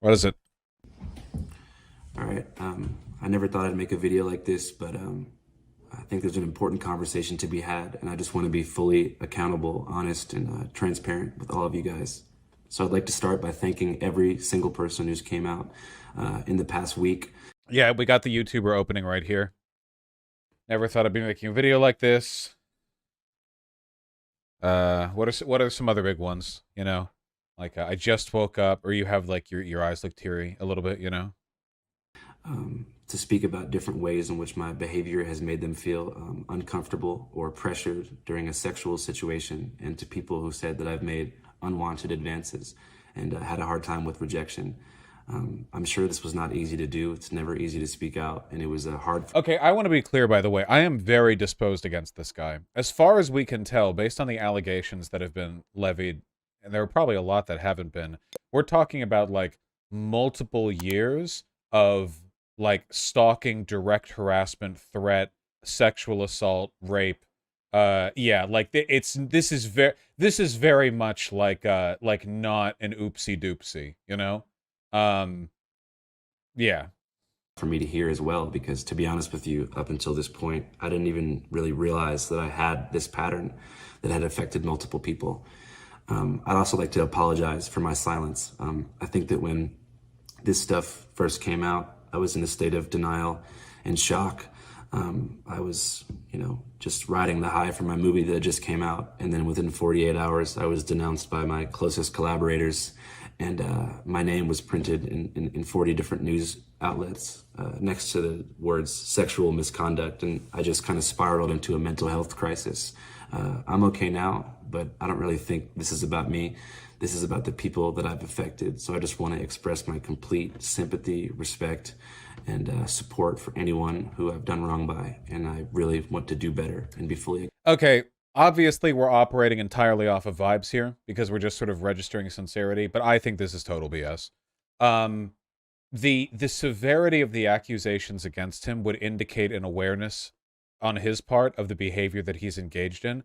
What is it? All right. I never thought I'd make a video like this, but I think there's an important conversation to be had, and I just want to be fully accountable, honest, and transparent with all of you guys. So I'd like to start by thanking every single person who's came out in the past week. Yeah, we got the YouTuber opening right here. Never thought I'd be making a video like this. What are some other big ones? You know, like I just woke up, or you have like your eyes look teary a little bit. You know. To speak about different ways in which my behavior has made them feel uncomfortable or pressured during a sexual situation, and to people who said that I've made unwanted advances and had a hard time with rejection. I'm sure this was not easy to do. It's never easy to speak out, and it was a hard. Okay, I want to be clear, by the way. I am very disposed against this guy. As far as we can tell, based on the allegations that have been levied, and there are probably a lot that haven't been, we're talking about, like, multiple years of, like, stalking, direct harassment, threat, sexual assault, rape. Yeah, like, this is very much like not an oopsie doopsie, you know? Um, yeah. For me to hear as well, because to be honest with you, up until this point, I didn't even really realize that I had this pattern that had affected multiple people. I'd also like to apologize for my silence. I think that when this stuff first came out, I was in a state of denial and shock. I was, just riding the high from my movie that just came out. And then within 48 hours, I was denounced by my closest collaborators. And my name was printed in 40 different news outlets next to the words sexual misconduct. And I just kind of spiraled into a mental health crisis. I'm okay now, but I don't really think this is about me. This is about the people that I've affected. So I just want to express my complete sympathy, respect, and support for anyone who I've done wrong by. And I really want to do better and be fully. Okay, obviously we're operating entirely off of vibes here because we're just sort of registering sincerity, but I think this is total BS. Um, the severity of the accusations against him would indicate an awareness on his part of the behavior that he's engaged in.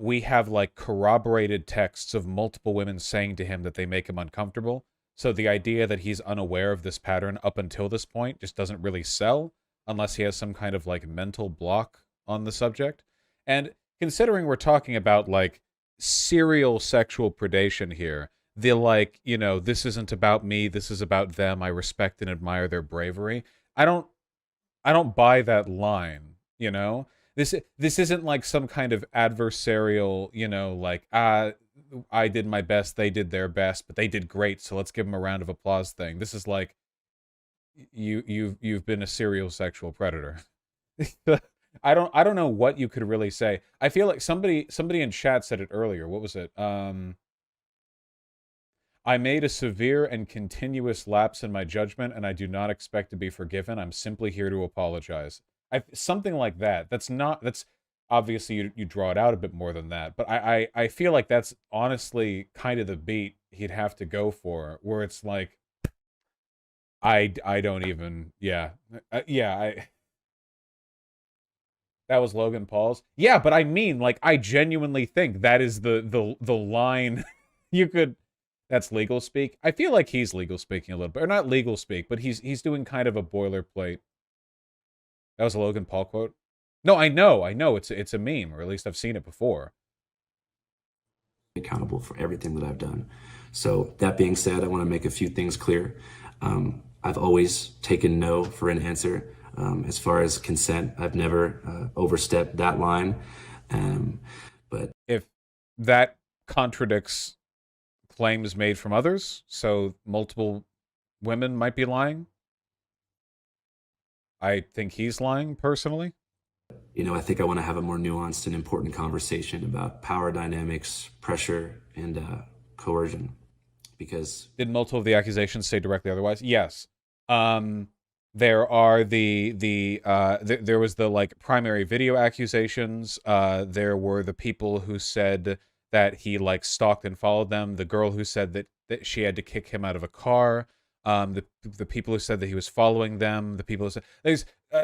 We have like corroborated texts of multiple women saying to him that they make him uncomfortable. So the idea that he's unaware of this pattern up until this point just doesn't really sell unless he has some kind of like mental block on the subject. And considering we're talking about like serial sexual predation here, the like, this isn't about me, this is about them. I respect and admire their bravery. I don't I don't buy that line, you know? This isn't like some kind of adversarial, like I did my best, they did their best, but they did great, so let's give them a round of applause thing. This is like you've been a serial sexual predator. I don't know what you could really say. I feel like somebody in chat said it earlier. What was it? I made a severe and continuous lapse in my judgment, and I do not expect to be forgiven. I'm simply here to apologize. Something like that. That's obviously you draw it out a bit more than that, but I feel like that's honestly kind of the beat he'd have to go for, where it's like, I don't even, yeah. Yeah, that was Logan Paul's. Yeah, but I mean, like, I genuinely think that is the line you could. That's legal speak. I feel like he's legal speaking a little bit, or not legal speak, but he's doing kind of a boilerplate. That was a Logan Paul quote. No, I know, it's a meme, or at least I've seen it before. Accountable for everything that I've done. So that being said, I want to make a few things clear. I've always taken no for an answer. As far as consent, I've never overstepped that line. But if that contradicts claims made from others, so multiple women might be lying, I think he's lying personally. I think I want to have a more nuanced and important conversation about power dynamics, pressure, and coercion. Because did multiple of the accusations say directly otherwise? Yes. There are there was the like primary video accusations. There were the people who said that he like stalked and followed them. The girl who said that she had to kick him out of a car. The people who said that he was following them. The people who said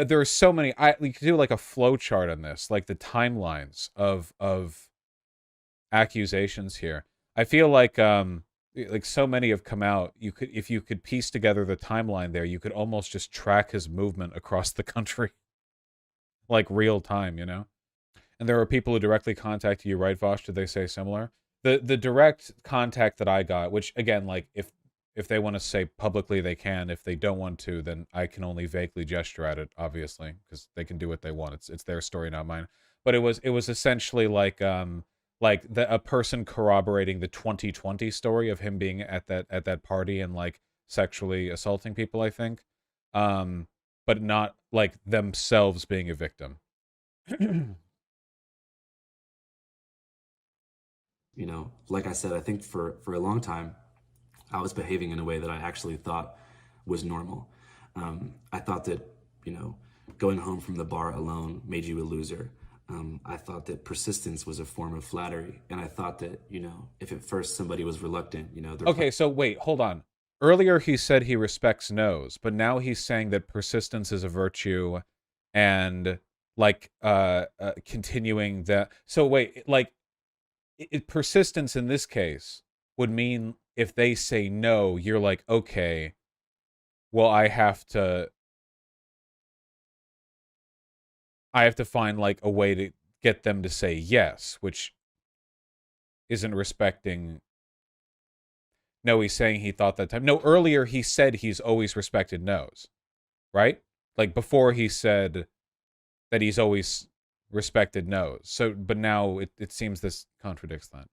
there are so many. We could do like a flow chart on this, like the timelines of accusations here. I feel like like so many have come out. You could, if you could piece together the timeline there, you could almost just track his movement across the country, like real time, you know? And there are people who directly contact you, right, Vosh? Did they say similar? The direct contact that I got, which again, like if they want to say publicly, they can. If they don't want to, then I can only vaguely gesture at it, obviously, because they can do what they want. It's their story, not mine. But it was essentially like a person corroborating the 2020 story of him being at that party and like sexually assaulting people, I think. But not like themselves being a victim. You know, like I said, I think for a long time, I was behaving in a way that I actually thought was normal. I thought that, you know, going home from the bar alone made you a loser. I thought that persistence was a form of flattery. And I thought that, you know, if at first somebody was reluctant, you know, they're Okay, so wait, hold on. Earlier he said he respects no's, but now he's saying that persistence is a virtue and like continuing the so wait, like persistence in this case would mean if they say no, you're like, okay, well I have to find like a way to get them to say yes, which isn't respecting. No, he's saying he thought that time. No, earlier he said he's always respected no's, right? Like before he said that he's always respected no's. So, but now it seems this contradicts that.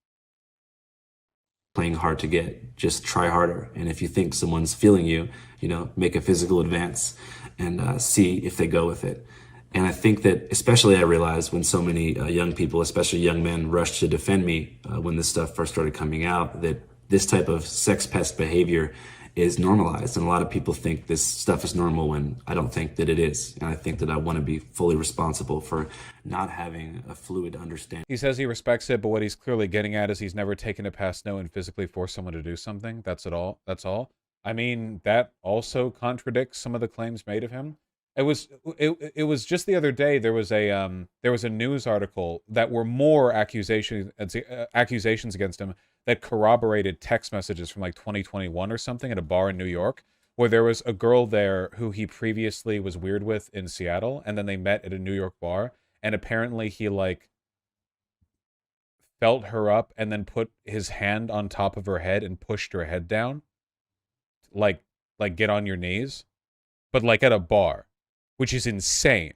playing hard to get. Just try harder. And if you think someone's feeling you, you know, make a physical advance and see if they go with it. And I think that, especially I realized when so many young people, especially young men, rushed to defend me when this stuff first started coming out, that this type of sex pest behavior is normalized. And a lot of people think this stuff is normal when I don't think that it is. And I think that I want to be fully responsible for not having a fluid understanding. He says he respects it, but what he's clearly getting at is he's never taken a past no and physically forced someone to do something. That's it all. That's all. I mean, that also contradicts some of the claims made of him. It was just the other day there was a news article that were more accusations against him that corroborated text messages from like 2021 or something at a bar in New York where there was a girl there who he previously was weird with in Seattle, and then they met at a New York bar, and apparently he like felt her up and then put his hand on top of her head and pushed her head down, like get on your knees, but like at a bar, which is insane.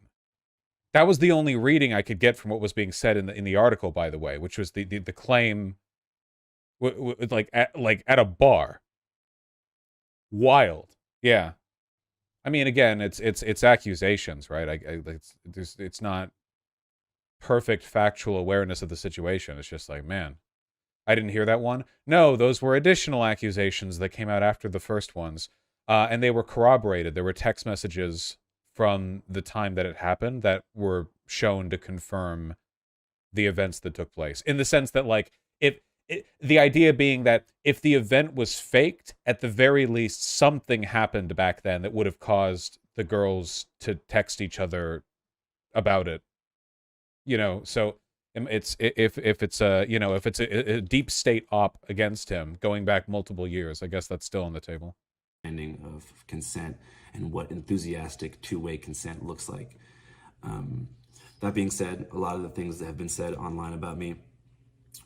That was the only reading I could get from what was being said in the article, by the way, which was the claim, like at a bar. Wild, yeah. I mean, again, it's accusations, right? It's not perfect factual awareness of the situation. It's just like, man, I didn't hear that one. No, those were additional accusations that came out after the first ones, and they were corroborated. There were text messages from the time that it happened that were shown to confirm the events that took place. In the sense that, like, the idea being that if the event was faked, at the very least, something happened back then that would have caused the girls to text each other about it. You know, so it's if it's a if it's a deep state op against him going back multiple years, I guess that's still on the table. Of consent and what enthusiastic two-way consent looks like. That being said, a lot of the things that have been said online about me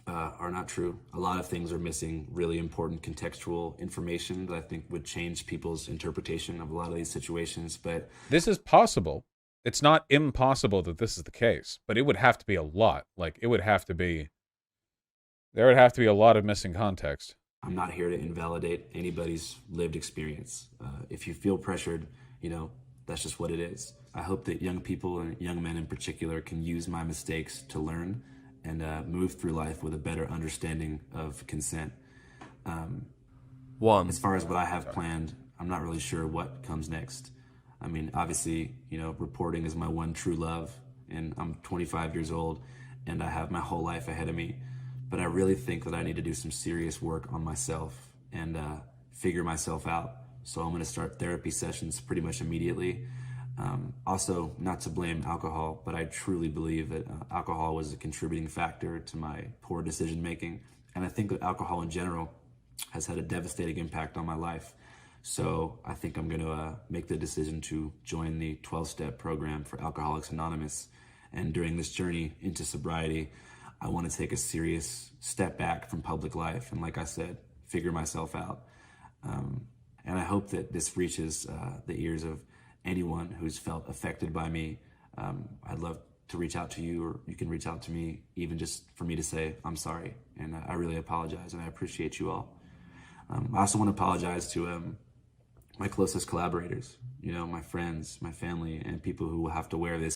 are not true. A lot of things are missing really important contextual information that I think would change people's interpretation of a lot of these situations. But this is possible. It's not impossible that this is the case, but it would have to be a lot. Like, it would have to be, there would have to be a lot of missing context. I'm not here to invalidate anybody's lived experience. If you feel pressured, that's just what it is. I hope that young people and young men in particular can use my mistakes to learn and move through life with a better understanding of consent. As far as what I have planned, I'm not really sure what comes next. I mean, obviously, reporting is my one true love, and I'm 25 years old, and I have my whole life ahead of me. But I really think that I need to do some serious work on myself and figure myself out. So I'm going to start therapy sessions pretty much immediately. Also, not to blame alcohol, but I truly believe that alcohol was a contributing factor to my poor decision making. And I think that alcohol in general has had a devastating impact on my life. So I think I'm going to make the decision to join the 12-step program for Alcoholics Anonymous. And during this journey into sobriety, I want to take a serious step back from public life. And like I said, figure myself out. And I hope that this reaches the ears of anyone who's felt affected by me. I'd love to reach out to you, or you can reach out to me, even just for me to say, I'm sorry. And I really apologize, and I appreciate you all. I also want to apologize to my closest collaborators, my friends, my family, and people who will have to wear this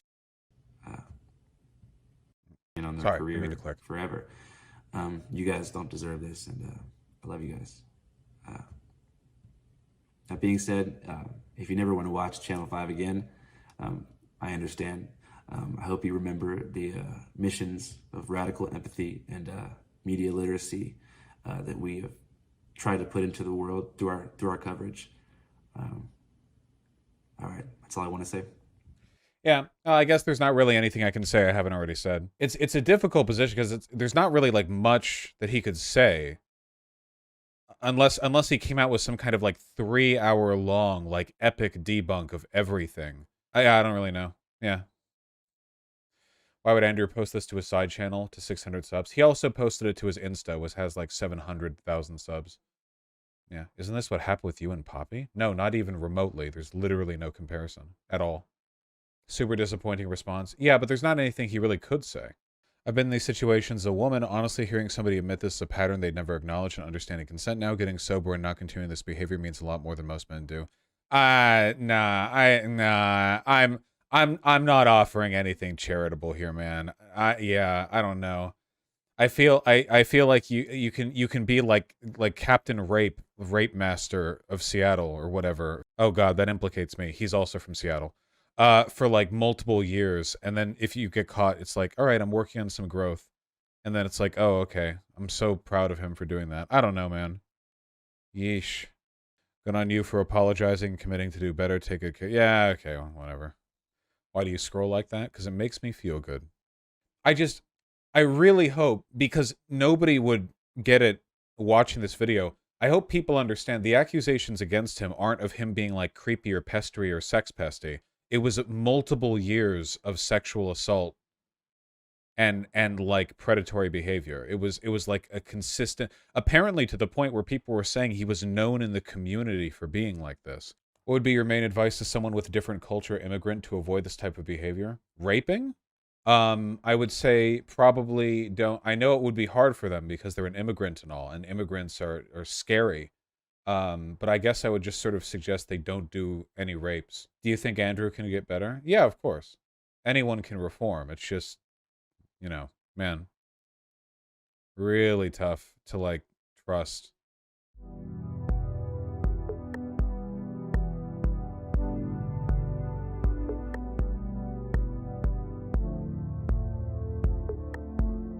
on their Sorry, didn't mean to career click. forever. You guys don't deserve this, and I love you guys. That being said, if you never want to watch Channel 5 again, I understand. I hope you remember the missions of radical empathy and media literacy that we have tried to put into the world through our coverage. All right, that's all I want to say. Yeah, I guess there's not really anything I can say I haven't already said. It's a difficult position because there's not really like much that he could say, unless he came out with some kind of like 3-hour long like epic debunk of everything. I don't really know. Yeah. Why would Andrew post this to his side channel to 600 subs? He also posted it to his Insta, which has like 700,000 subs. Yeah. Isn't this what happened with you and Poppy? No, not even remotely. There's literally no comparison at all. Super disappointing response. Yeah, but there's not anything he really could say. I've been in these situations. A woman, honestly, hearing somebody admit this is a pattern they'd never acknowledge and understanding consent now, getting sober and not continuing this behavior means a lot more than most men do. I'm not offering anything charitable here, man. I don't know. I feel like you can be like Captain Rape Master of Seattle or whatever. Oh God, that implicates me. He's also from Seattle. For like multiple years, and then if you get caught, it's like, all right, I'm working on some growth, and then it's like, oh, okay, I'm so proud of him for doing that. I don't know, man. Yeesh. Good on you for apologizing, committing to do better. Take good care. Yeah, okay, well, whatever. Why do you scroll like that? Because it makes me feel good. I really hope, because nobody would get it watching this video, I hope people understand the accusations against him aren't of him being like creepy or pestery or sex pesty. It was multiple years of sexual assault and like predatory behavior. It was like a consistent, apparently to the point where people were saying he was known in the community for being like this. What would be your main advice to someone with a different culture immigrant to avoid this type of behavior? Raping? I would say probably don't. I know it would be hard for them because they're an immigrant and all, and immigrants are scary. But I guess I would just sort of suggest they don't do any rapes. Do you think Andrew can get better? Yeah, of course. Anyone can reform. It's just, man, really tough to like trust.